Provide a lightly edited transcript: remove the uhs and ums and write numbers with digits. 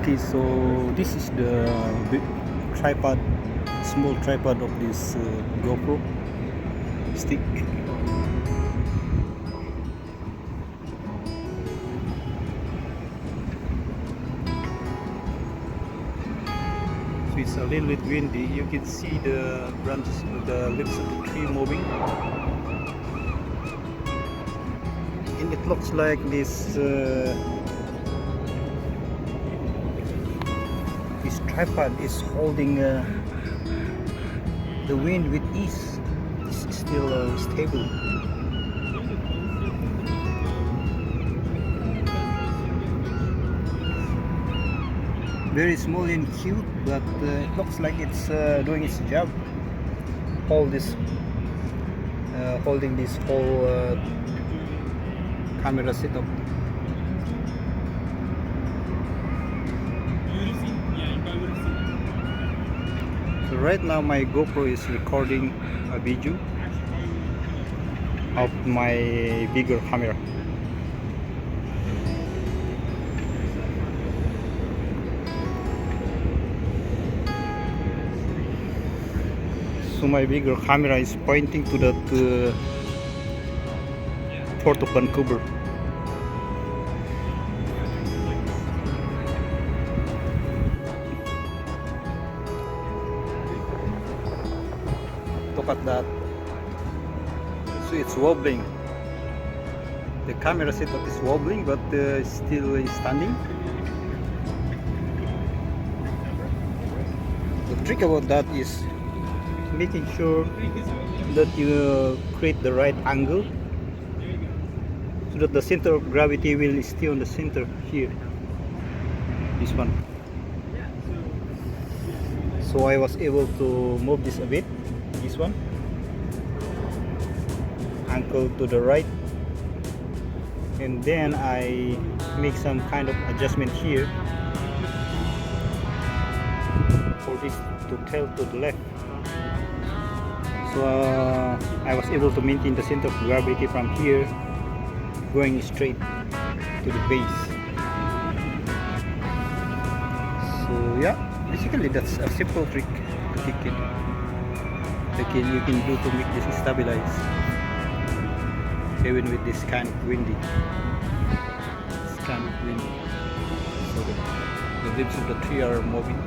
Okay, so this is the big tripod, small tripod of this GoPro stick. So it's a little bit windy. You can see the branches, the leaves of the tree moving, and it looks like this tripod is holding the wind with ease. It's still stable. Very small and cute, but it looks like it's doing its job. Holding this whole camera setup. So right now my GoPro is recording a video of my bigger camera. So my bigger camera is pointing to that Port of Vancouver. Look at that. So it's wobbling. The camera setup is wobbling, but still is standing. The trick about that is making sure that you create the right angle so that the center of gravity will stay on the center here. This one. So I was able to move this a bit. This one. Angle to the right. And then I make some kind of adjustment here for this to tilt to the left. So I was able to maintain the center of gravity from here going straight to the base. So yeah, basically that's a simple trick you can do to make this stabilize even with this kind of windy. So the leaves of the tree are moving.